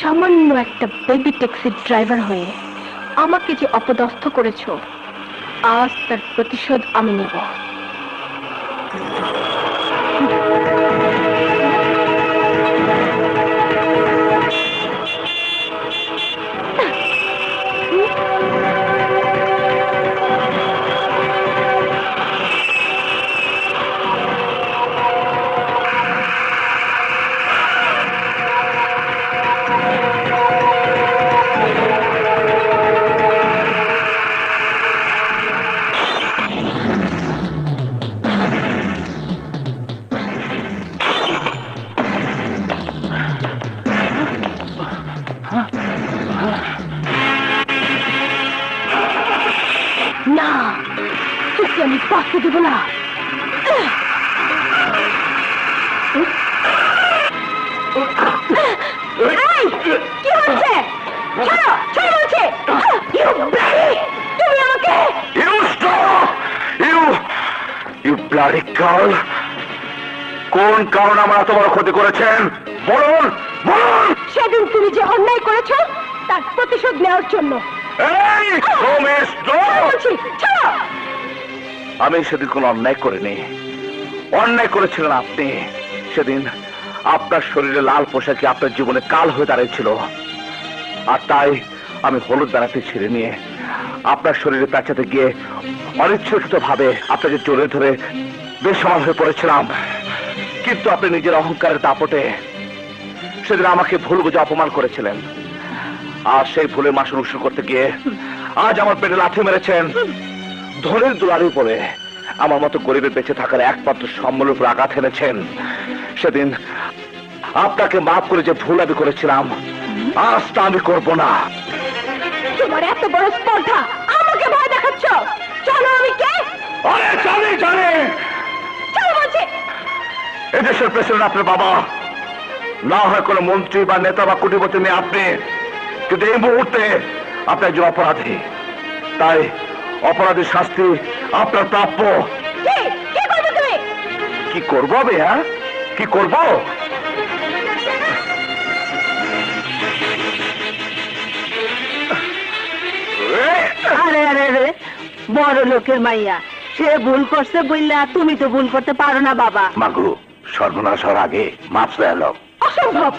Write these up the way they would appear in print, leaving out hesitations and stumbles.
সামান্য একটা baby taxi driver হয়ে আমাকে যে অপদস্থ করেছো, আজ তার প্রতিশোধ আমি নেব। না, তোকে আমি বাঁচতে দেব না। কি হচ্ছে? ছাড়ো, ছাড়ো বলছে। তুমি আমাকে কোন কারণে আমার এত বড় ক্ষতি করেছেন বলুন, বলুন। সেদিন তুমি যে অন্যায় করেছো তার প্রতিশোধ নেওয়ার জন্য। আমি সেদিন কোনো অন্যায় করিনি, অন্যায় করেছিলেন আপনি। সেদিন আপনার শরীরে লাল পোশাকে আপনার জীবনে কাল হয়ে দাঁড়িয়েছিল, আর তাই আমি হলুদ বেড়াতে ছিঁড়ে নিয়ে আপনার শরীরে পেঁচাতে গিয়ে অনিচ্ছাকৃত ভাবে আপনাকে জড়ে ধরে বেসামাল হয়ে পড়েছিলাম। কিন্তু আপনি নিজের অহংকারের দাপটে সেদিন আমাকে ভুল বুঝে অপমান করেছিলেন, আর সেই ভুলের মাসুল উসুল করতে গিয়ে আজ আমার পেটে লাথি মেরেছেন। ধনের দুলারির উপরে আমার মতো গরিবের বেঁচে থাকার একমাত্র সম্বলের উপর আঘাত এনেছেন। সেদিন আপনাকে মাফ করে যে ভুল আমি করেছিলাম, আজ তা আমি করবো না। তোমার এত বড় স্পর্ধা, আমাকে ভয় দেখাচ্ছ? চলো আমি কে? আরে জানি, জানি। চলো বলছি। এদেশের প্রেসিডেন্ট আপনার বাবা, না হয় কোনো মন্ত্রী বা নেতা বা কোটিপতি নেই আপনি, কিন্তু এই মুহূর্তে আপনি একজন অপরাধী। তাই অপরাধীর শাস্তি আপনার প্রাপ্য। কি করবে তুমি? কি করবো আমি? হ্যাঁ, কি করব? আরে আরে আরে, বড় লোকের মাইয়া, সে ভুল করছে বললা তুমি তো ভুল করতে পারো না বাবা। মাগু, সর্বনাশ হওয়ার আগে মাপ চাইল। অসম্ভব।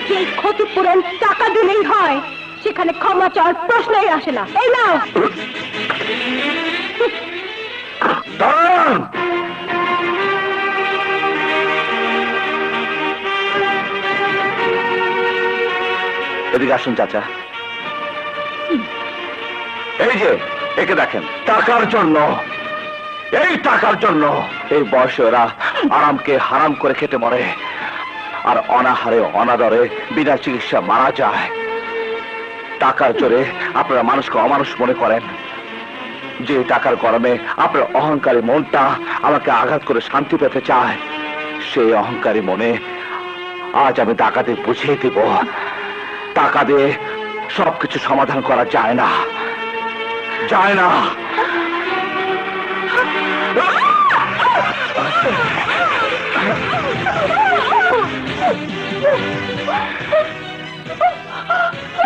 যে ক্ষতিপূরণ টাকা দিলেই হয়, সেখানে ক্ষমা চাওয়ার প্রশ্নই আসে না। এই নাও। দাঁড়ান! এদিকে আসুন চাচা। এই যে একে দেখেন, টাকার জন্য, এই টাকার জন্য এই বয়সে ওরা আরামকে হারাম করে খেতে মরে, আর অনাহারে অনাদরে বিনা চিকিৎসা মারা যায়। টাকার জোরে আপনারা মানুষকে অমানুষ মনে করেন। যে টাকার গরমে আপনার অহংকারী মনটা আমাকে আঘাত করে শান্তি পেতে চায়, সেই অহংকারী মনে আজ আমি টাকাতে বুঝিয়ে দিব, টাকা দিয়ে সবকিছু সমাধান করা যায় না, যায় না।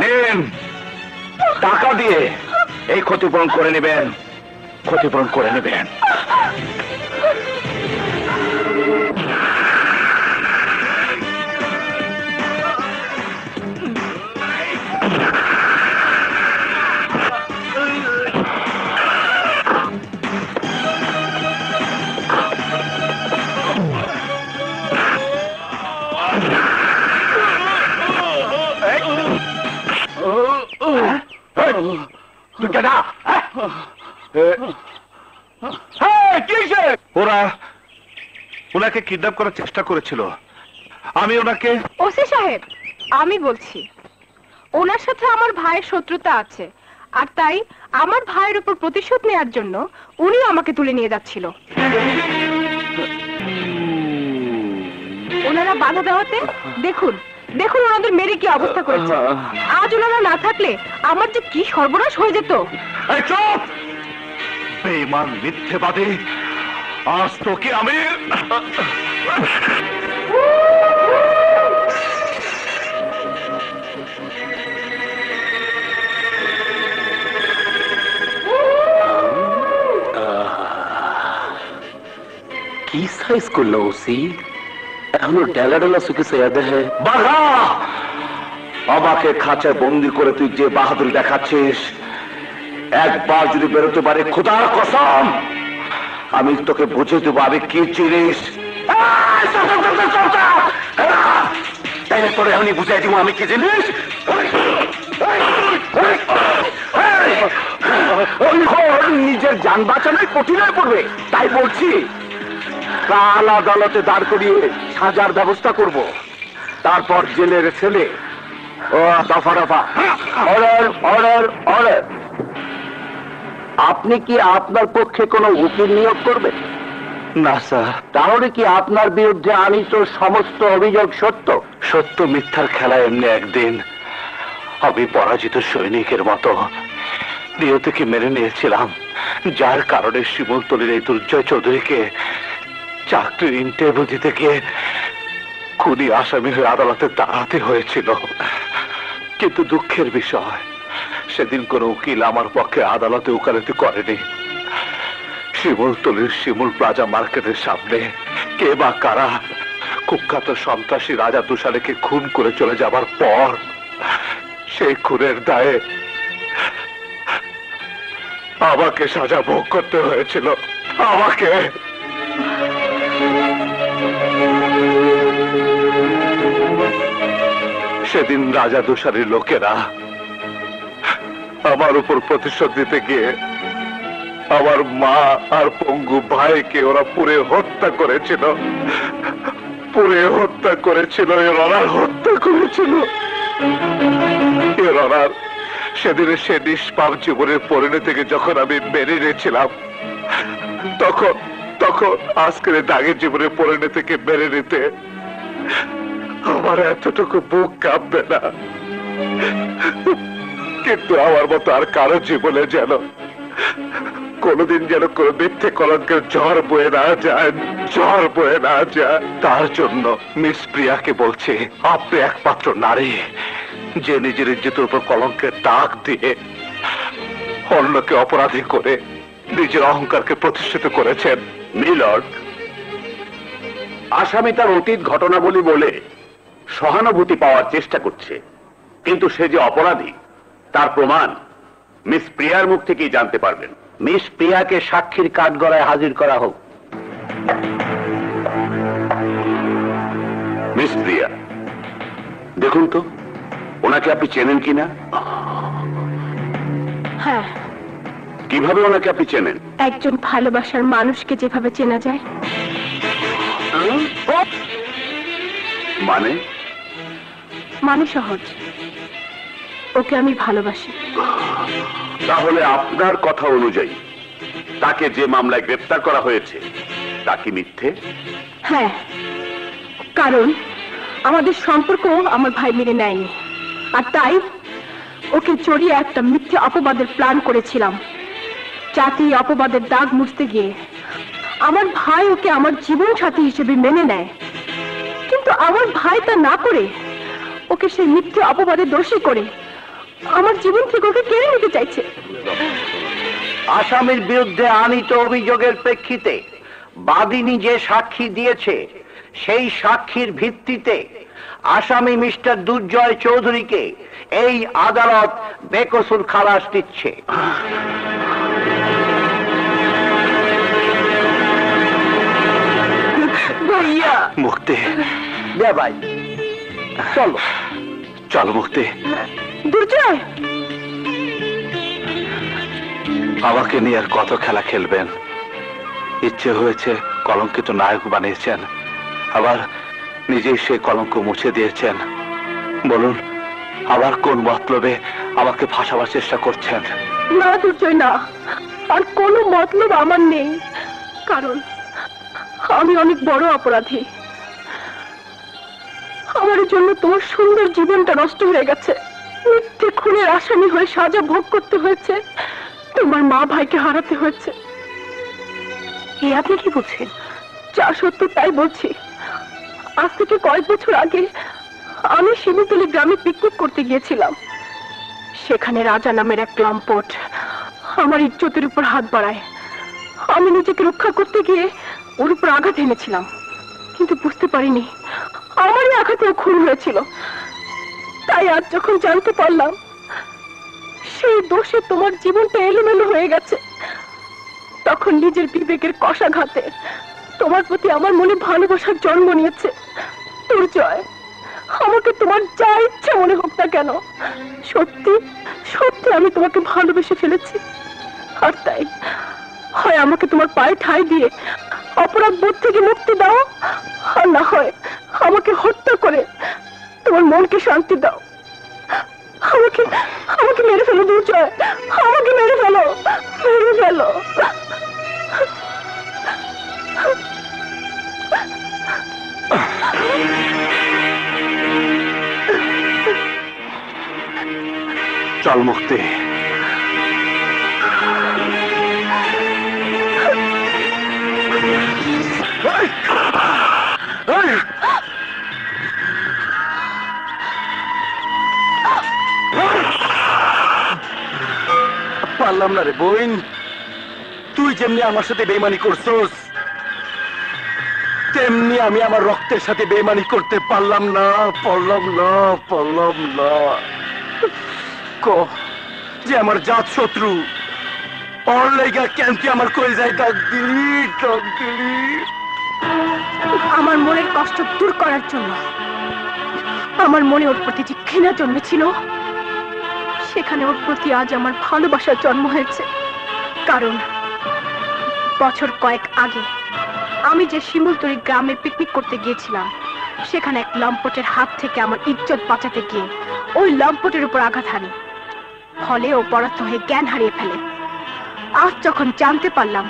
নিন, টাকা দিয়ে এই ক্ষতিপূরণ করে নেবেন, ক্ষতিপূরণ করে নেবেন। ওনাকে কিডন্যাপ করার চেষ্টা করেছিল, আমি ওনাকে। ওসি সাহেব, আমি বলছি ওনার সাথে আমার ভাইয়ের শত্রুতা আছে, আর তাই আমার ভাইয়ের উপর প্রতিশোধ নেওয়ার জন্য উনি আমাকে তুলে নিয়ে যাচ্ছিল। ওনারা বাধা দেওয়াতে দেখুন দেখুন ওনাদের মেরে কি অবস্থা করেছে। আজ ওনারা না থাকলে আমার যে কি সর্বনাশ হয়ে যেত। চুপ! বেঈমান মিথ্যেবাদী, আজ তোকে আমি। কি সাইজ করলো ওসি? এখনো ডেলা ডেলা সুখে সেয়াদে হে। বাঘা, আমাকে খাঁচায় বন্দি করে তুই যে বাহাদুরি দেখাচ্ছিস, একবার যদি বেরোতে পারে খোদার কসম আমি তোকে বুঝিয়ে দেবো আমি কি জিনিস। তাই না তোরে আমি বুঝাই দিব আমি কি জিনিস। নিজের যান বাঁচানোই কঠিন হয়ে পড়বে, তাই বলছি কাল আদালতে দাঁড় করিয়ে সাজার ব্যবস্থা করব, তারপর জেলের ছেলে ও দফা দফা। Order order order. আপনি কি আপনার পক্ষে কোনো উকিল নিয়োগ করবেন? না স্যার। তাহলে কি আপনার বিরুদ্ধে আনিত সমস্ত অভিযোগ সত্য? সত্য মিথ্যার খেলা এমনি একদিন আমি পরাজিত সৈনিকের মতো নিয়তিকে মেনে নিয়েছিলাম, যার কারণে শিমুলতলির এই দুর্জয় চৌধুরীকে চাকরির ইন্টারভিউ দিতে গিয়ে খুনি আসামি হয়ে আদালতে দাঁড়াতে হয়েছিল। কিন্তু দুঃখের বিষয় সেদিন কোন উকিল আমার পক্ষে আদালতে উকালতি করেনি। শিমুলতলির শিমুল প্লাজা মার্কেটের সামনে কে বা কারা কুখ্যাত সন্ত্রাসী রাজা তুষারকে খুন করে চলে যাবার পর সেই খুনের দায়ে আমাকে সাজা ভোগ করতে হয়েছিল। আমাকে সেদিন রাজা তুষারীর লোকেরা আমার উপর প্রতিশোধ দিতে গিয়ে আমার মা আর পঙ্গু ভাইকে ওরা পুড়ে হত্যা করেছিল, পুড়ে হত্যা করেছিল, এর অনার হত্যা করেছিল। এর অনার সেদিনে সে নিষ্পাপ জীবনের পরিণতি থেকে যখন আমি মেনে নিয়েছিলাম, তখন তখন আজকের দাগের জীবনের পরিণতি থেকে মেনে নিতে আমার এতটুকু বুক কাঁপবে না। কিন্তু আমার মতো আর কারো জীবনে যেন কোনদিন যেন কোনো মিথ্যে কলঙ্কের ঝড় বয়ে না যায়, ঝড় বয়ে না যায়। তার জন্য মিস প্রিয়াকে বলছি, আপনি একমাত্র নারী যে নিজের ইজ্জতের উপর কলঙ্কের দাগ দিয়ে অন্যকে অপরাধী করে নিজের অহংকারকে প্রতিষ্ঠিত করেছেন। মিলর্ড, আসামি তার অতীত ঘটনাবলী বলে সহানুভূতি পাওয়ার চেষ্টা করছে, কিন্তু সে যে অপরাধী তার প্রমাণ মিস প্রিয়ার মুখ থেকেই জানতে পারবেন। মিস প্রিয়াকে সাক্ষীর কাঠগড়ায় হাজির করা হোক। মিস প্রিয়া, দেখুন তো ওনাকে আপনি চেনেন কিনা? হ্যাঁ। কিভাবে ওনাকে আপনি চেনেন? একজন ভালোবাসার মানুষকে যেভাবে চেনা যায়। মানে? মানে সহজ, ওকে আমি ভালোবাসি। তাহলে আপনার কথা অনুযায়ী তাকে যে মামলায় গ্রেফতার করা হয়েছে তা কি মিথ্যে? হ্যাঁ, কারণ আমাদের সম্পর্ক আমার ভাই মেনে নেয়নি, আর তাই ওকে জড়িয়ে একটা মিথ্যে অপবাদের প্ল্যান করেছিলাম, যাতে এই অপবাদের দাগ মুছতে গিয়ে আমার ভাই ওকে আমার জীবন সাথী হিসেবে মেনে নেয়। কিন্তু আমার ভাই তা না করে ওকে সেই মিথ্যে অপবাদে দোষী করে আমার জীবন থেকে ওকে কেড়ে নিতে চাইছে। আসামির বিরুদ্ধে আনিত অভিযোগের প্রেক্ষিতে বাদীনি যে সাক্ষী দিয়েছে সেই সাক্ষীর ভিত্তিতে আসামি মিস্টার দুর্জয় চৌধুরীকে এই আদালত বেকসুর খালাস দিচ্ছে। ভাইয়া মুক্তি দে ভাই, চলো চলো মুক্তি। দুর্জয়, আমাকে নিয়ে আর কত খেলা খেলবেন? ইচ্ছে হয়েছে কলঙ্কিত নায়ক বানিয়েছেন, আবার নিজেই সেই কলঙ্ক মুছে দিয়েছেন। বলুন আবার কোন মতলবে আমাকে ফাঁসাবার চেষ্টা করছেন? না দুর্জয় না, আর কোনো মতলব আমার নেই, কারণ আমি অনেক বড় অপরাধী। আমার জন্য তোমার সুন্দর জীবনটা নষ্ট হয়ে গেছে, মিথ্যে খুনের আসামি হয়ে সাজা ভোগ করতে হয়েছে, তোমার মা ভাইকে হারাতে হয়েছে। আপনি কি বলছেন? যা সত্য তাই বলছি। আজ থেকে কয়েক বছর আগে আমি শিমুতলি গ্রামে পিকনিক করতে গিয়েছিলাম। সেখানে রাজা নামের এক লম্পট আমার ইজ্জতের উপর হাত বাড়ায়। আমি নিজেকে রক্ষা করতে গিয়ে ওর উপর আঘাত এনেছিলাম, কিন্তু বুঝতে পারিনি আমারই আঘাতেও খুন হয়েছিল। তাই আজ যখন জানতে পারলাম সেই দোষে তোমার জীবনটা এলোমেলো হয়ে গেছে, তখন নিজের বিবেকের কষাঘাতে তোমার প্রতি আমার মনে ভালোবাসার জন্ম নিয়েছে। দুর্জয়, আমাকে তোমার যা ইচ্ছা মনে হোক না কেন, সত্যি সত্যি আমি তোমাকে ভালোবেসে ফেলেছি। আর তাই হয় আমাকে তোমার পায়ে ঠাঁই দিয়ে অপরাধ বোধ থেকে মুক্তি দাও, আর না হয় আমাকে হত্যা করে তোমার মনকে শান্তি দাও। আমাকে আমাকে মেরে ফেলো দুর্জয়, আমাকে মেরে ফেলো, মেরে ফেলো। চল মুক্তি। পারলাম না রে বোন, তুই যেমনি আমার সাথে বেইমানি করছস তেমনি আমি আমার রক্তের সাথে বেইমানি করতে পারলাম না। যে আমার জাত শত্রু, ওর লেগা কেন তুই আমার কলিজায় ডাক দিলি? আমার মনের কষ্ট দূর করার জন্য। আমার মনে ওর প্রতি যে ঘৃণা জন্মেছিল, সেখানে ওর প্রতি আজ আমার ভালোবাসার জন্ম হয়েছে। কারণ বছর কয়েক আগে আমি যে শিমুলতলি গ্রামে পিকনিক করতে গিয়েছিলাম, সেখানে এক লম্পটের হাত থেকে আমার ইজ্জত বাঁচাতে গিয়ে ওই লম্পটের উপর আঘাত হানি, ফলে ও পরাস্ত হয়ে জ্ঞান হারিয়ে ফেলে। আজ যখন জানতে পারলাম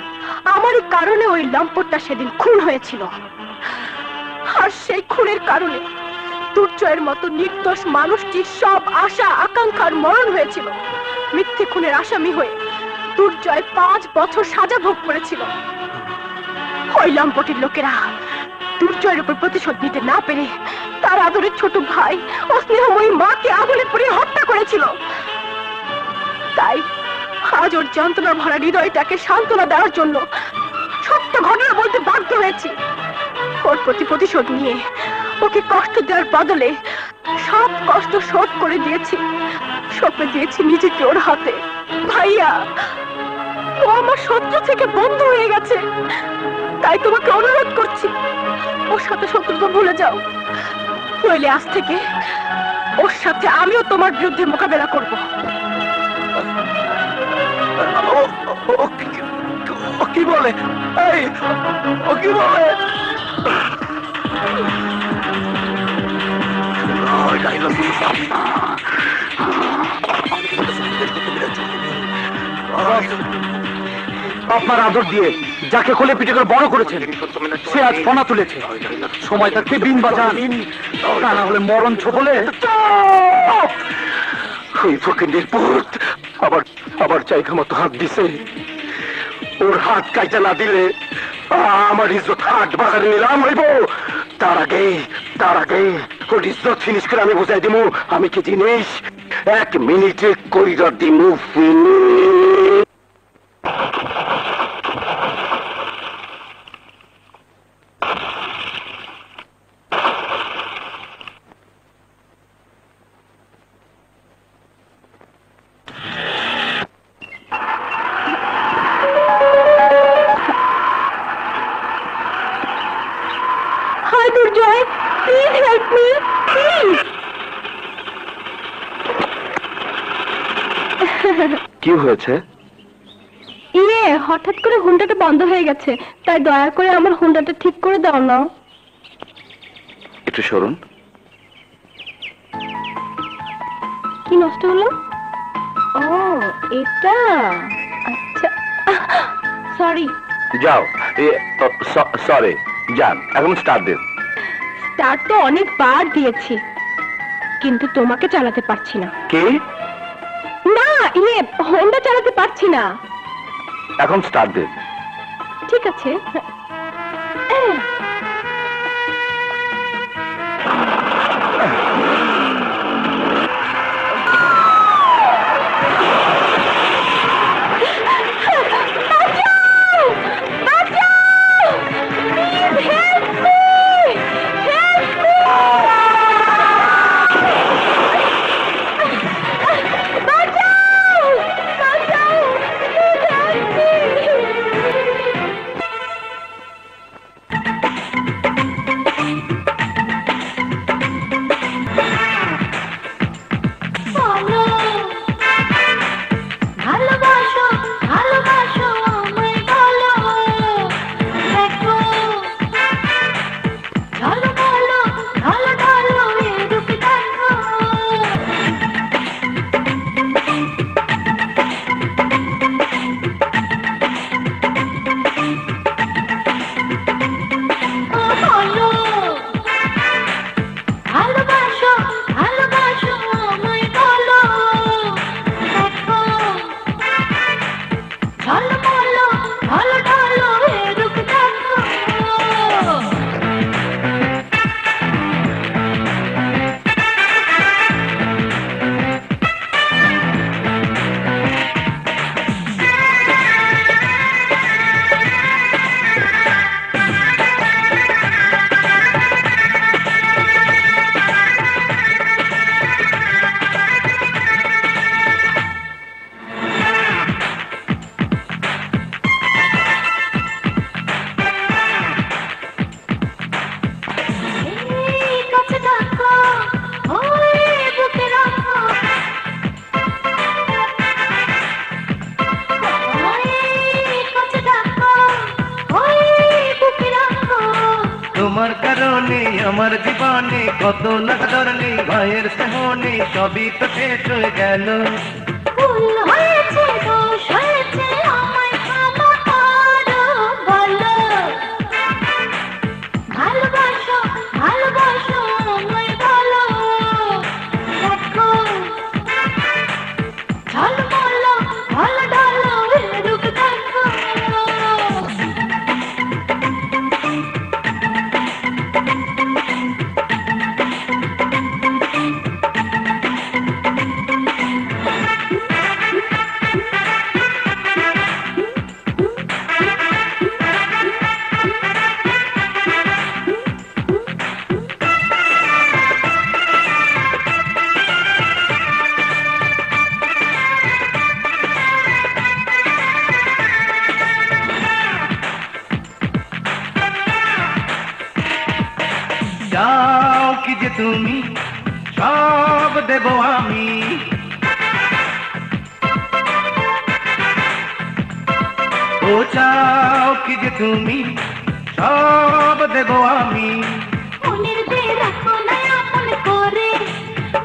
আমারই কারণে ওই লম্পটটা সেদিন খুন হয়েছিল, আর সেই খুনের কারণে দুর্জয়ের মতো নির্দোষ মানুষটির সব আশা আকাঙ্ক্ষার মরণ হয়েছিল। মিথ্যে খুনের আসামি হয়ে দুর্জয় 5 বছর সাজা ভোগ করেছিল। ওই লম্পটের লোকেরা দুর্জয়ের উপর প্রতিশোধ নিতে না পেরে তার আদরের ছোট ভাই ও স্নেহময়ী মাকে আগুনে পুড়িয়ে হত্যা করেছিল। তাই আজ ওর যন্ত্রণা ভরা হৃদয়টাকে সান্ত্বনা দেওয়ার জন্য সত্য ঘটনা বলতে বাধ্য হয়েছি। ওর প্রতি প্রতিশোধ নিয়ে ওকে কষ্ট দেওয়ার বদলে সব কষ্ট শোধ করে দিয়েছি, সঁপে দিয়েছি নিজেকে ওর হাতে। ভাইয়া, ও আমার শত্রু থেকে বন্ধু হয়ে গেছে। তাই তোমাকে অনুরোধ করছি, ওর সাথে শত্রুতা ভুলে যাও, নইলে আজ থেকে ওর সাথে আমিও তোমার বিরুদ্ধে মোকাবেলা করব। ও কি বলে? ও কি বলে? আপনার আদর দিয়ে যাকে কোলে পিঠে করে বড় করেছেন, সে আজ ফনা তুলেছে। সময় থাকতে বিন বাজান, তা না হলে মরণ ছোপলে। ওই ফকিন্দের পুত আবার জায়গা মতো হাত দিছে। ওর হাত কাইটা না দিলে আমার ইজ্জত হাট বাজারে নিলাম হইব। তার আগে ওর ইজ্জত ফিনিশ করে আমি বুঝাই দিমু আমি কি জিনিস। 1 মিনিটে কইরা দিমু finish. Durjoy, please help me, please. কি হয়েছে? হঠাৎ করে হুন্ডাটা বন্ধ হয়ে গেছে, তাই দয়া করে আমার হুন্ডাটা ঠিক করে দাও না। একটু সরুন। কি নষ্ট হলো? ও, এটা আচ্ছা, সরি। যাও, সরি, যান, এখন স্টার্ট দিন। স্টার্ট তো অনেকবার দিয়েছি, কিন্তু তোমাকে চালাতে পারছি না। কি? না, হোন্ডা চালাতে পারছি না। এখন স্টার্ট দিন। ঠিক আছে। তোমার কারণে আমার জীবনে কত না ধরনে ভাইয়ের স্নেহনে সবই তো শেষ হয়ে গেল। ভুল হয়েছে, দোষ হয়েছে, আমায় ক্ষমা করো বলো। ভালোবাসো, ভালোবাসো আমায় বলো। দেখো ঝলমলো ঢলো ঢলো রূপ দেখো। চাও কি যে তুমি সব দেব আমি, ও চাও কি যে তুমি সব দেব আমি। মনের দিয়ে রাখো না আপন করে,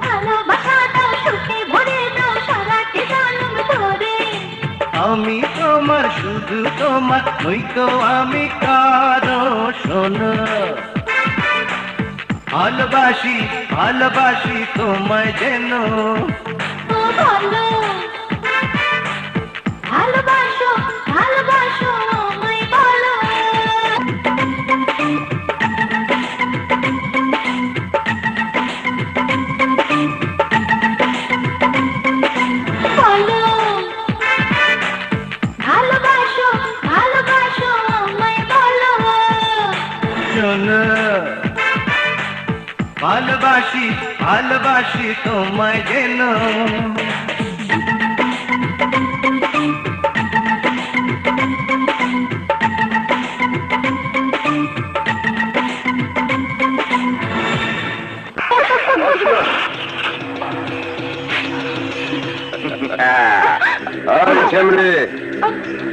ভালোবাসা দাও সুখে ভরে দাও সারাটি জন্ম ধরে। আমি তোমার শুধু তোমার, ওই তো আমি কারো শোনো। ভালোবাসি ভালোবাসি তোমায় যেন, ও বলো ভালোবাসো, ভালোবাসো আমায় বলো। বলো ভালোবাসো, ভালোবাসো আমায় বলো। শোনো ভালোবাসি ভালোবাসি তোমায় যেন।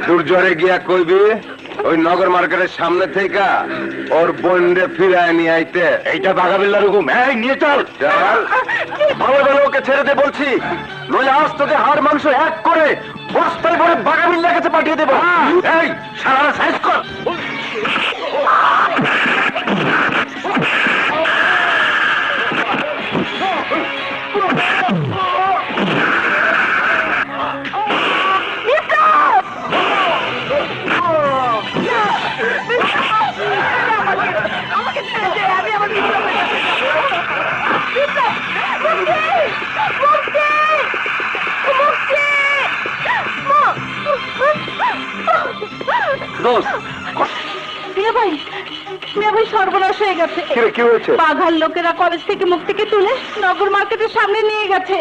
দুর্জরে গিয়া কইবি ওই নগর মার্কেটের সামনে থেকে ওর বোনরে ফিরায় নিয়ে আইতে। এইটা বাগাবিল্লার হুকুম। এই নিয়ে চল চল, ভালো ভালো ওকে ছেড়ে দে বলছি, নইলে আজ তোকে হাড় মাংস এক করে বস্তায় ভরে বাগাবিল্লার কাছে পাঠিয়ে দেবো। এই সারা সাইজ কর। সর্বনাশ হয়ে গেছে। কি হয়েছে? বাঘার লোকেরা কলেজ থেকে মুক্তিকে তুলে নগর মার্কেটের সামনে নিয়ে গেছে।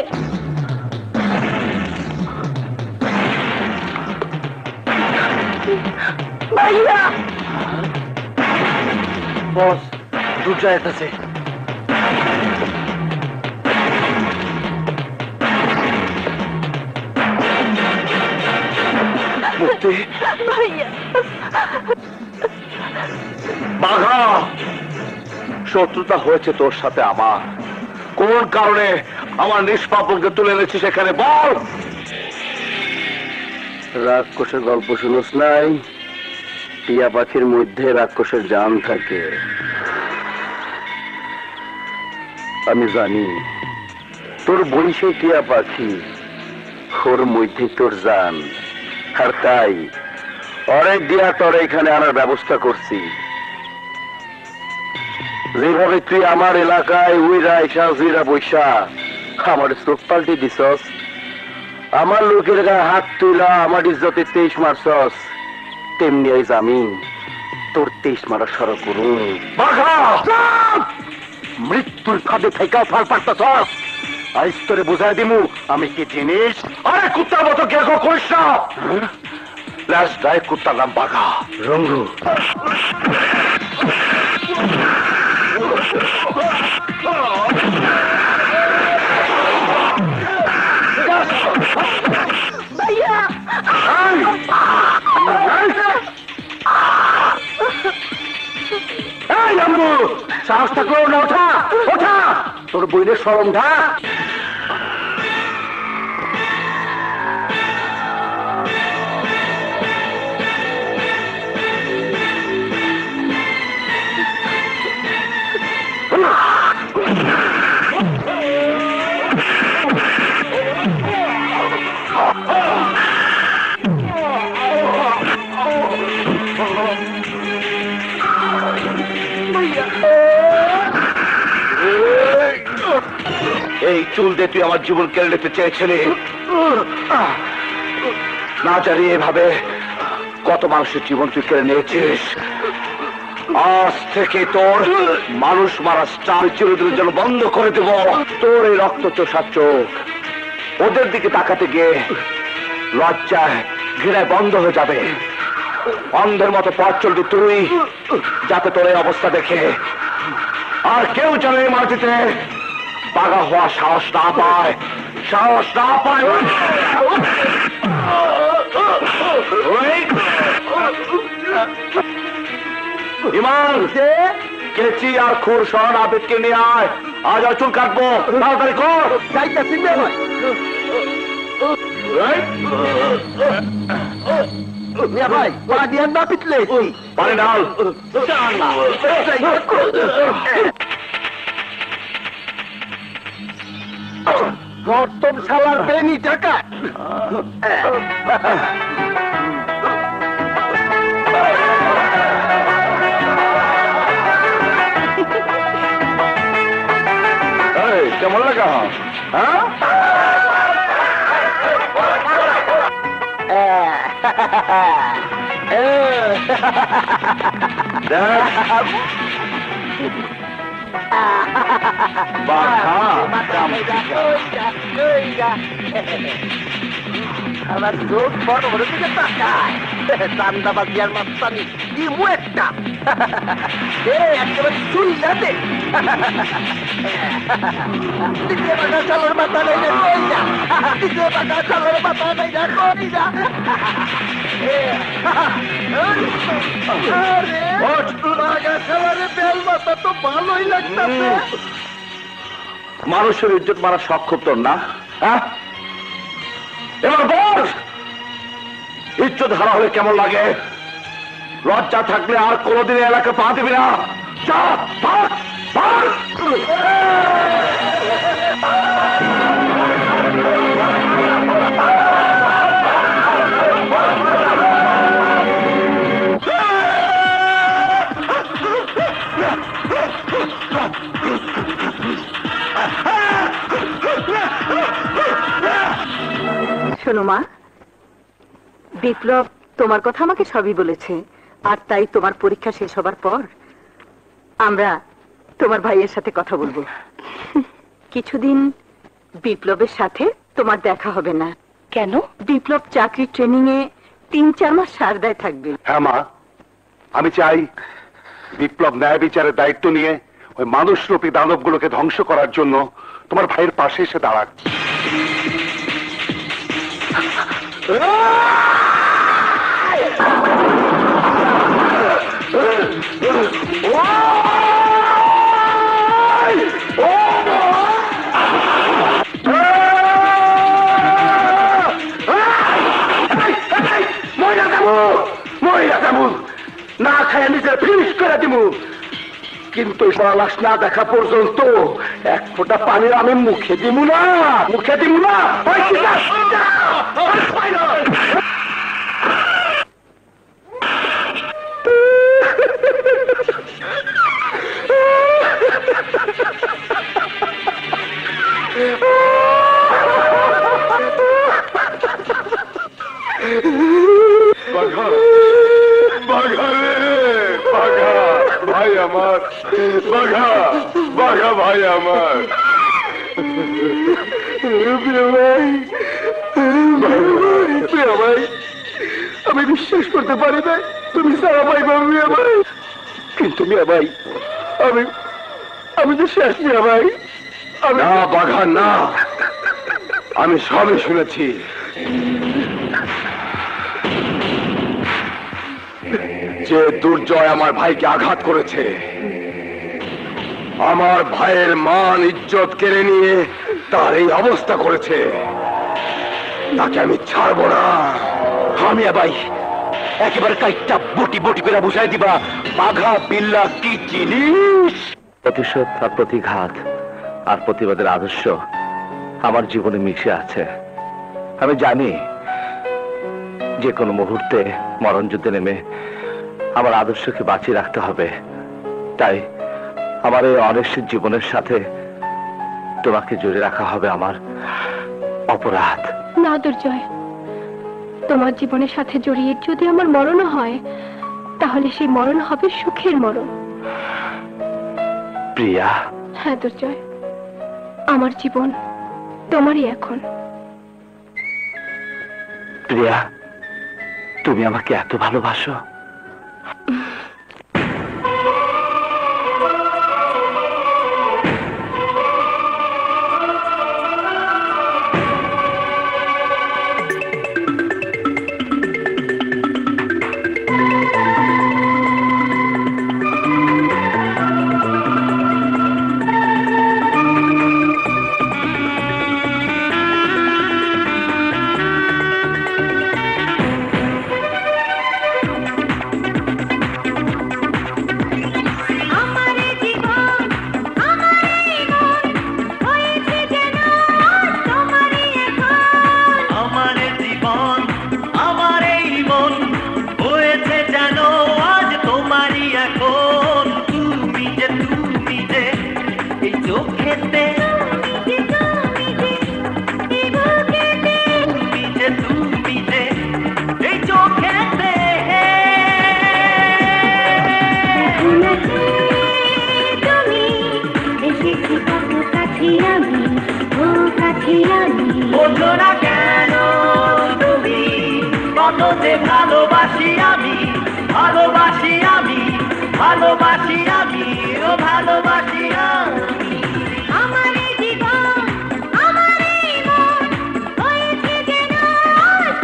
ভাইয়া বস দুর্জয় এসেছে। মুক্তি ভাইয়া বাঘা, শত্রুতা হয়েছে তোর সাথে আমার। কোন কারণে আমার নিষ্পাপনকে তুলে এনেছি সেখানে বল। রাক্ষসের গল্প শুনোস নাই? টিয়া পাখির মধ্যে রাক্ষসের জান থাকে। আমি জানি তোর বই সেই টিয়া পাখি, ওর মধ্যে তোর জান। আর তাই অনেক দিয়া তোর এখানে আনার ব্যবস্থা করছি। যেভাবে তুই আমার এলাকায় উইরা এসা উইরা বৈশা আমার চোখ পাল্টে দিছস, আমার লোকের গায়ে হাত তুইলা আমার ইজ্জতে 23 মারছস, তেমনি আইজ আমি তোর 23 মারা সড়ক করুন। বাঘা মৃত্যুর ফাঁদে থেকেও ফাল পারতাছস। আইজ তোরে বুঝাই দিমু আমি কি জিনিস। আরে কুত্তার মতো গেগো করিস না। লাস্ট ডাই কুত্তার নাম বাঘা। রঙ্গু ভাইয়া এই আম্বু সাহস থাকলেও না, ওঠা ওঠা, তোর বইনের শরম ঢাক। এই চুল দিয়ে তুই আমার জীবন কেড়ে নিতে চেয়েছিলি, না জানি এভাবে কত মানুষের জীবন তুই কেড়ে নিয়েছিস। আজ থেকে তোর মানুষ মারা স্টার চিরদিনের জন্য বন্ধ করে দেব। তোর এই রক্ত চোষা চোখ ওদের দিকে তাকাতে গিয়ে লজ্জায় ঘৃণায় বন্ধ হয়ে যাবে। অন্ধের মতো পথ চলবি তুই, যাতে তোর এই অবস্থা দেখে আর কেউ যেন এই মাটিতে বাঘা হওয়া সাহস না পায়, সাহস না পায়। ইমান, কেচি আর খুর সহ আবেদকে নিয়ে আয়, আজ আর চুল কাটবো, তাড়াতাড়ি কর। যাইতাছি ভাই, মিয়া ভাই, পা দিয়ে না পিছলে পানি ঢাল। গর্তম শালার বেনি টাকা। কেমন লাগা? হ্যাঁ, আমার চোখ বড় বড় দিকে তাকায়, চান্দাবাজিয়ার মাস্তানি দিমু একটা, একেবারে চুল যাতে দিতে বাঁকা চালোর মাথা নেই না কই যা, দিতে বাঁকা চালোর মাথা নেই না কই যা। বাঘা চালারে বেল মাথা তো ভালোই লাগতাছে। মানুষের ইজ্জত মারা শখ খুব তোর না? হ্যাঁ, এবার বল, ইজ্জত হারা হলে কেমন লাগে? লজ্জা থাকলে আর কোনোদিন এলাকা পা দিবি না। যা, ভাগ, ভাগ। শোনো মা, বিপ্লব তোমার কথা আমাকে সবই বলেছে, আর তাই তোমার পরীক্ষা শেষ হবার পর আমরা তোমার ভাইয়ের সাথে কথা বলবো। কিছুদিন বিপ্লবের সাথে তোমার দেখা হবে না। কেন? বিপ্লব চাকরির ট্রেনিং এ 3-4 মাস সারদায় থাকবে। হ্যাঁ মা, আমি চাই বিপ্লব ন্যায় বিচারের দায়িত্ব নিয়ে ওই মানুষরূপী দানবগুলোকে ধ্বংস করার জন্য তোমার ভাইয়ের পাশে এসে দাঁড়াক। না খায় নিজের ফিনিশ করে দিব, কিন্তু লাশ না দেখা পর্যন্ত এক ফোঁটা পানি আমি মুখে দিব না, মুখে দিব না। বাঘা, বাঘা রে, বাঘা ভাই আমার, বাঘা, বাঘা ভাই আমার। ভাই, আমি বিশ্বাস করতে পারি না তুমি সারা পাইবা মিয়া ভাই, কিন্তু মিয়া ভাই আমি তো শেষ মিয়া ভাই। না বাঘা না, আমি সবই শুনেছি। যে দুর্জয় আমার ভাইকে আঘাত করেছে আমার ভাইয়ের মান ইজ্জত কেড়ে নিয়ে তার এই অবস্থা করেছে, তাকে আমি ছাড়বো না। আমি ভাই একেবারে কাইটটা বটি বটি করে বুঝাই দিবা বাঘা বিল্লা কি জিনিস। প্রতিশোধ আর প্রতিঘাত আর প্রতিবাদের আদর্শ আমার জীবনে মিশে আছে। আমি জানি যে কোনো মুহূর্তে মরণ যুদ্ধে নেমে আমার আদর্শকে বাঁচিয়ে রাখতে হবে। তাই আমার এই অনিশ্চিত জীবনের সাথে তোমাকে জড়িয়ে রাখা হবে আমার অপরাধ। না দুর্জয়, তোমার জীবনের সাথে জড়িয়ে যদি আমার মরণও হয়, তাহলে সেই মরণ হবে সুখের মরণ। প্রিয়া। হ্যাঁ দুর্জয়, আমার জীবন তোমারই এখন। প্রিয়া, তুমি আমাকে এত ভালোবাসো? ভালোবাসি আমি, ভালোবাসি আমি, ভালোবাসি আমি, ও ভালোবাসি আমি। আমার জীবন আমার মন হয়েছে যেন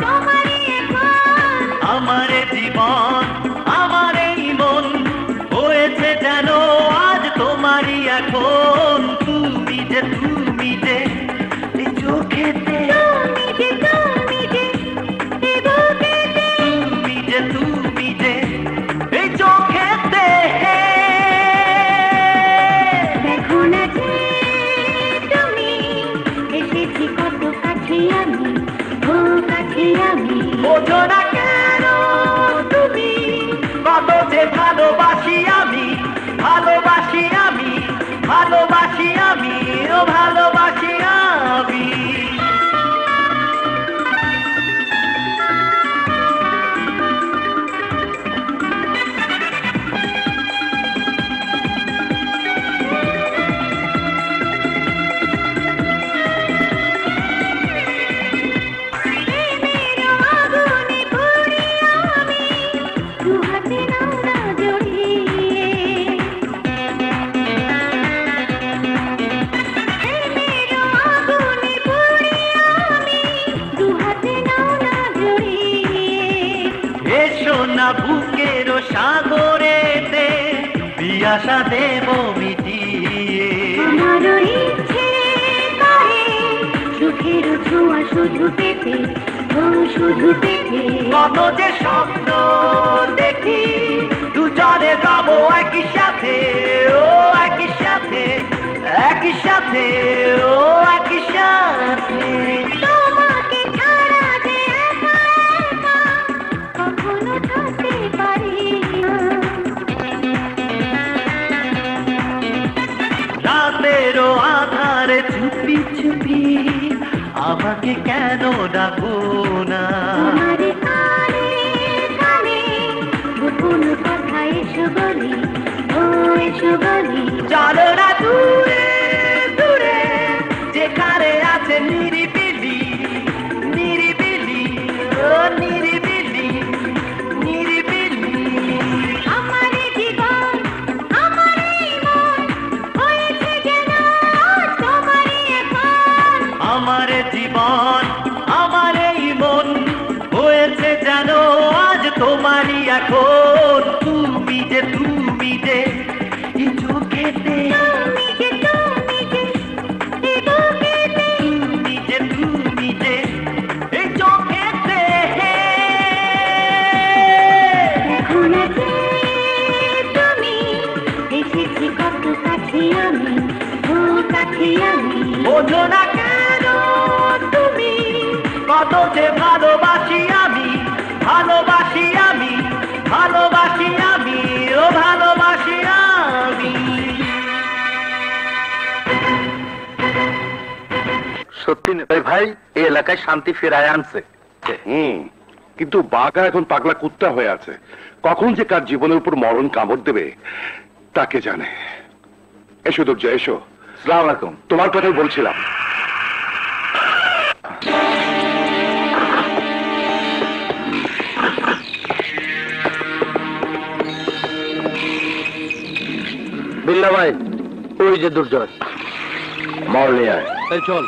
তোমারই এখন। আমার জীবন আমার এই মন হয়েছে যেন আজ তোমারই এখন। তুমি যে এই চোখেতে, তুমি যে এই চোখেতে। দেখো না যে তুমি এসেছি কত কাছে আমি, ও কাছে আমি। বোঝো না কেন তুমি কত যে ভালোবাসি আমি, ভালোবাসি আমি, ভালোবাসি আমি, ও ভালোবাসি আমি। বুকের সাগরেতে পিয়াসা দেব মিটিয়ে। আমার ইচ্ছে করে সুখের ছোঁয়া শুধু পেতে, ও শুধু পেতে। কত যে স্বপ্ন দেখি দুজনে যাবো একই সাথে, ও একই সাথে, একই সাথে, ও একই সাথে। তোমাকে ছাড়া যে একা একা কখনো থাকতে পারি না। রাতেরও আধারে চুপি চুপি আমাকে কেন ডাকো না? তোমার কানে কানে গোপন কথা এসো বলি, ও এসো বলি। জানো না দূরে দূরে যেখানে আছে নিরিবিলি, নিরিবিলি, ও নিরিবিলি, নিরিবিলি। আমার জীবন আমার মন হয়েছে যেন তোমারই এখন। আমার জীবন আমার এই মন হয়েছে যেন আজ তোমারই এখন। তুমি যে এই চোখেতে বুঝি আমি বোঝো না কেন তুমি কত যে ভালোবাসি আমি ভালোবাসি আমি ভালোবাসি আমি ও ভালোবাসি আমি। সত্যি নেতাই ভাই এই এলাকায় শান্তি ফেরায় আনছে। কিন্তু বাঘা এখন পাগলা কুত্তা হয়ে আছে, কখন যে কার জীবনের উপর মরণ কামড় দেবে তাকে জানে। এসো দুর্জয় এসো। আসসালামু আলাইকুম। তোমার কথাই বলছিলাম। বিল্লা ভাই ওই যে দুর্জয়, মল নিয়ে আয়। এই চল।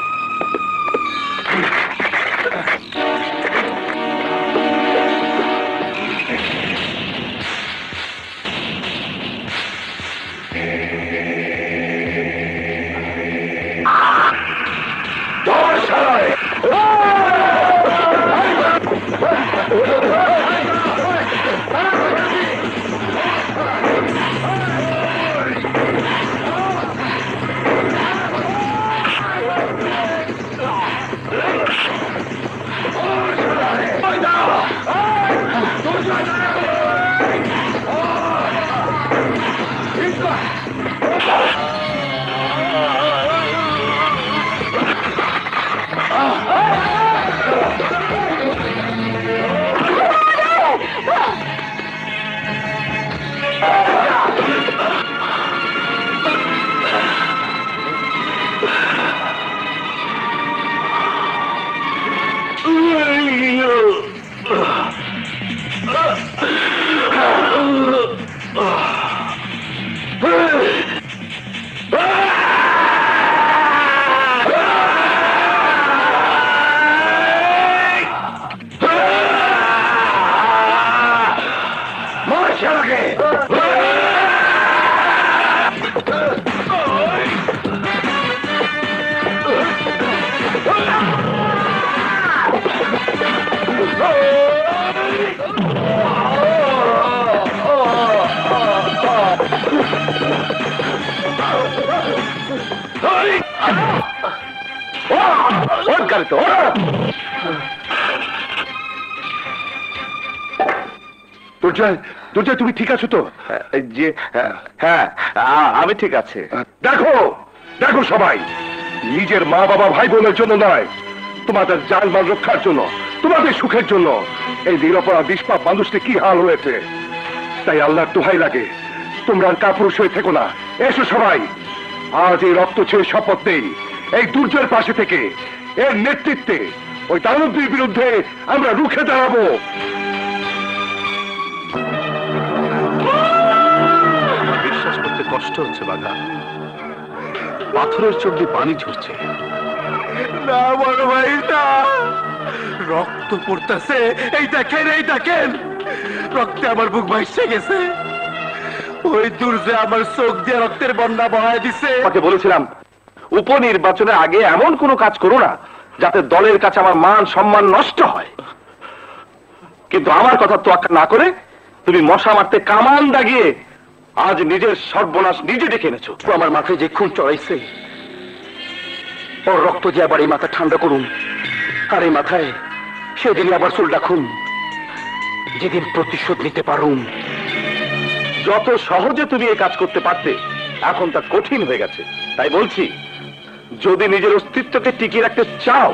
দুর্জয়, দুর্জয় তুমি ঠিক আছো তো? জি হ্যাঁ আমি ঠিক আছে। দেখো দেখো সবাই, নিজের মা বাবা ভাই বোনের জন্য নয়, তোমাদের জানমাল রক্ষার জন্য, তোমাদের সুখের জন্য এই নিরপরাধ নিষ্পাপ মানুষটি কি হাল হয়েছে। তাই আল্লাহর দোহাই লাগে তোমরা আর কাপুরুষ হয়ে থেকো না। এসো সবাই, আজ এই রক্ত ছেড়ে শপথ নেই এই দুর্জয়ের পাশে থেকে এর নেতৃত্বে ওই দানবদের বিরুদ্ধে আমরা রুখে দাঁড়াবো। বিশ্বাস করতে কষ্ট হচ্ছে বাঘা, পাথরের চোখ দিয়ে পানি ঝরছে। না বড় ভাই না, রক্ত পড়তেছে, এই দেখেন এই দেখেন, রক্তে আমার বুক ভাসছে গেছে। ওই দুর্জয় আমার চোখ দিয়ে রক্তের বন্যা বহায় দিছে। তোমাকে বলেছিলাম উপনির্বাচনের আগে এমন কোনো কাজ করো না যাতে দলের কাছে আমার মান সম্মান নষ্ট হয়, কিন্তু আমার কথা তোয়াক্কা না করে তুমি মশা মারতে কামান দাগিয়ে আজ নিজের সর্বনাশ নিজে ডেকে এনেছো। আমার মাথায় যে খুন চড়াইছে ওর রক্ত দিয়ে আবার এই মাথা ঠান্ডা করুন, আর এই মাথায় সেদিনই আবার চুল রাখুন, যেদিন প্রতিশোধ নিতে পারুন। যত সহজে তুমি এই কাজ করতে পারতে এখন তা কঠিন হয়ে গেছে। তাই বলছি, যদি নিজের অস্তিত্বকে টিকিয়ে রাখতে চাও,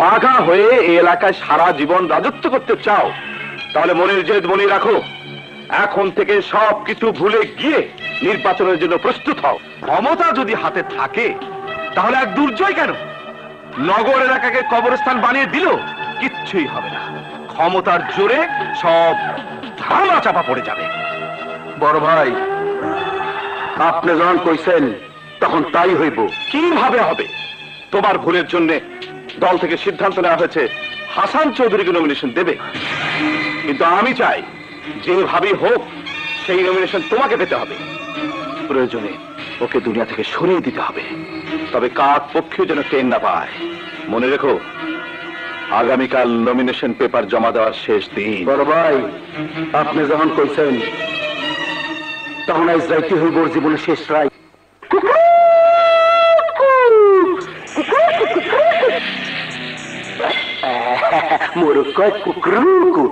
বাঘা হয়ে এই এলাকায় সারা জীবন রাজত্ব করতে চাও, তাহলে মনের জেদ মনে রাখো, এখন থেকে সবকিছু ভুলে গিয়ে নির্বাচনের জন্য প্রস্তুত হও। ক্ষমতা যদি হাতে থাকে তাহলে এক দুর্জয় কেন নগর এলাকাকে কবরস্থান বানিয়ে দিল, কিচ্ছুই হবে না। ক্ষমতার জোরে সব ধামা চাপা পড়ে যাবে। বড় ভাই, আপনি যখন কইছেন তখন তাই হইব। কিভাবে হবে? তোমার ভুলের জন্য দল থেকে সিদ্ধান্ত নেওয়া হয়েছে হাসান চৌধুরীকে নমিনেশন দেবে, কিন্তু আমি চাই যেভাবেই হোক সেই নমিনেশন তোমাকে পেতে হবে। প্রয়োজনে ওকে দুনিয়া থেকে সরিয়ে দিতে হবে, তবে কাক পক্ষে যেন ট্রেন না পায়। মনে রেখো, আগামীকাল নমিনেশন পেপার জমা দেওয়ার শেষ দিন। বড় ভাই, আপনি যখন কইছেন তখন আজ রাইতে হইব ওর জীবনের শেষ রায়। কয় কুকরুকু,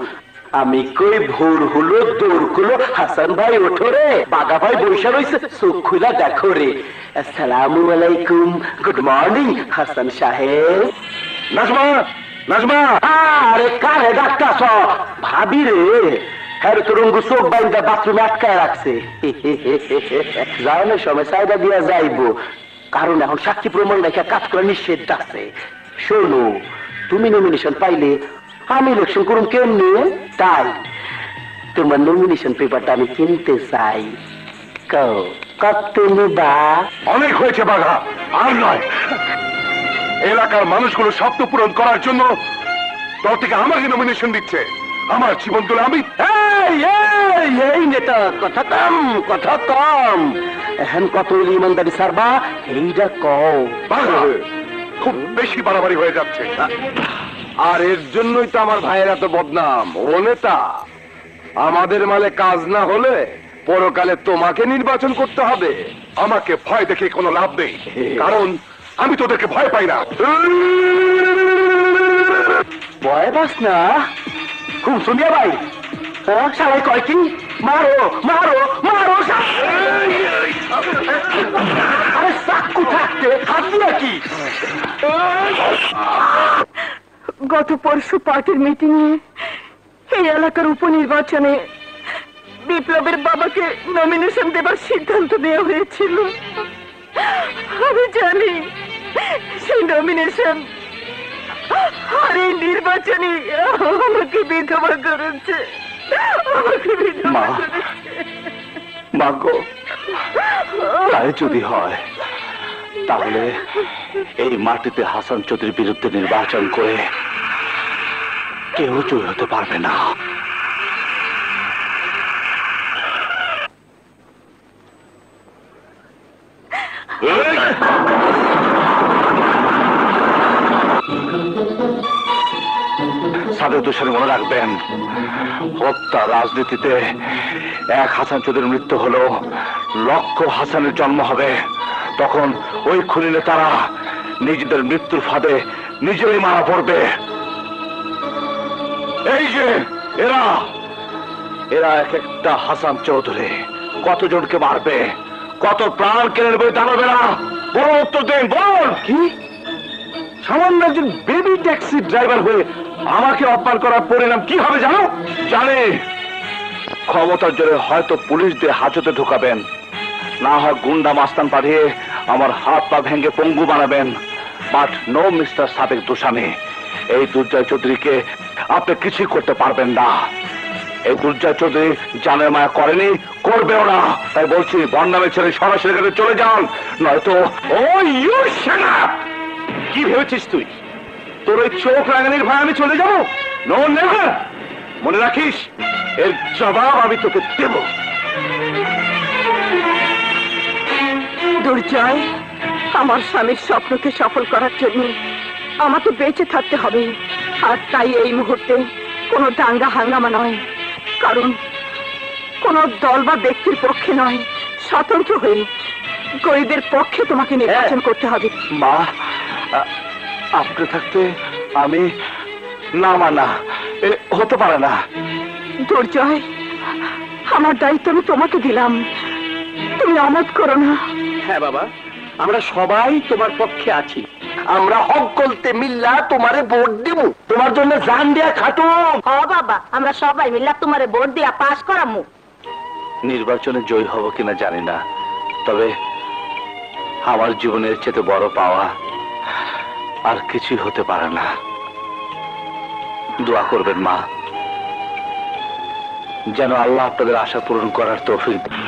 আমি কই ভোর হলো দৌড় হলো, হাসান ভাই ওঠো রে, বাগা ভাই বৈশা রয়েছে, চোখ খুলা দেখো রে। আসসালামু আলাইকুম, গুড মর্নিং হাসান সাহেব। নাজমা, নাজমা, আরে কারে ডাক্তার? ভাবি রে, হ্যাঁ তোরঙ্গু চোখ বাইন্দা বাথরুমে আটকায় রাখছে। যাওয়ানোর সময় চাইদা দিয়া যাইবো, কারণ এখন সাক্ষী প্রমাণ রেখে কাজ করা নিষেধ আছে। শোনো, তুমি নমিনেশন পাইলে আমি ইলেকশন করুন কেমনি, তাই তোমার নমিনেশন পেপারটা আমি কিনতে চাই। কত নিবা? অনেক হয়েছে বাঘা, আর নয়। এলাকার মানুষগুলো স্বপ্ন পূরণ করার জন্য তোর থেকে আমাকে নমিনেশন দিচ্ছে। আমার জীবন তুলে আমি এই নেতা, কথা কম, কথা কম। এখন কত ইমানদারি সারবা এইটা কও। বাঘা, খুব বেশি বাড়াবাড়ি হয়ে যাচ্ছে। আর এর জন্যই তো আমার ভাইয়ের এত বদনাম। ও নেতা, আমাদের মালে কাজ না হলে পরকালে তোমাকে নির্বাচন করতে হবে। আমাকে ভয় দেখে কোনো লাভ নেই, কারণ আমি তোদেরকে ভয় পাই না। ভয় পাস না? খুব শুনিয়া ভাই, সবাই কয় কি মারো মারো মারো। আরে চাকু থাকতে হাত দিয়া কি? গত পরশু পার্টির মিটিং এ এই এলাকার উপনির্বাচনে বিপ্লবের বাবাকে নমিনেশন দেবার সিদ্ধান্ত নেওয়া হয়েছিল। আমি জানি সেই নমিনেশন আর এই নির্বাচনে আমাকে বিধবা করেছে, আমাকে বিধবা করেছে। মা গো, তাই যদি হয় তাহলে এই মাটিতে হাসান চৌধুরীর বিরুদ্ধে নির্বাচন করে কেউ জয় হতে পারবে না। সাদের দোষারি মনে রাখবেন, হত্যা রাজনীতিতে এক হাসান চৌধুরীর মৃত্যু হলো লক্ষ হাসানের জন্ম হবে। তখন ওই খুনি নেতারা নিজেদের মৃত্যুর ফাঁদে নিজেরাই মারা পড়বে। এই যে এরা এরা এক একটা হাসান চৌধুরী কতজনকে মারবে, কত প্রাণ কেড়ে নেবে জানাবে না? বড় উত্তর দেন, বল। কি সামান্য একজন বেবি ট্যাক্সি ড্রাইভার হয়ে আমাকে অপমান করার পরিণাম কি হবে জানো? জানে। ক্ষমতার জোরে হয়তো পুলিশ দিয়ে হাজতে ঢুকাবেন, না হয় গুন্ডা মাস্তান পাঠিয়ে আমার হাত পা ভেঙে পঙ্গু বানাবেন। বাট নো মিস্টার সাবেক দোষামী, এই দুর্জয় চৌধুরীকে আপনি কিছুই করতে পারবেন না। এই দুর্জয় চৌধুরী জানের মায়া করেনি, করবেও না। তাই বলছি বন্যামে ছেড়ে সরাসরি এখানে চলে যান, নয়তো ও ইউ শাট আপ। কি ভেবেছিস তুই তোর ওই চোখ রাঙানির ভয় আমি চলে যাবো? No never. মনে রাখিস, এর জবাব আমি তোকে দেব। দুর্জয়, আমার স্বামীর স্বপ্নকে সফল করার জন্য আমাকে বেঁচে থাকতে হবে। আর তাই এই মুহূর্তে কোনো দাঙ্গা হাঙ্গামা নয়, কারণ কোনো দল বা ব্যক্তির পক্ষে নয়, স্বতন্ত্র হয়ে গরিবের পক্ষে তোমাকে নির্বাচন করতে হবে। মা, আপনি থাকতে আমি না মানা হতে পারে না। দুর্জয়, আমার দায়িত্ব আমি তোমাকে দিলাম, তুমি অমত করো না। হ্যাঁ বাবা, আমরা সবাই তোমার পক্ষে আছি। আমরা হক গলতে মিল্লা তোমারে ভোট দিব, তোমার জন্য জান দিয়া খাটো। হ বাবা, আমরা সবাই মিলে তোমারে ভোট দিয়া পাস করামু। নির্বাচনে জয়ী হব কিনা জানি না, তবে আমার জীবনের চেয়ে বড় পাওয়া আর কিছুই হতে পারে না। দোয়া করবেন মা, যেন আল্লাহ আপনাদের আশা পূরণ করার তৌফিক দেন।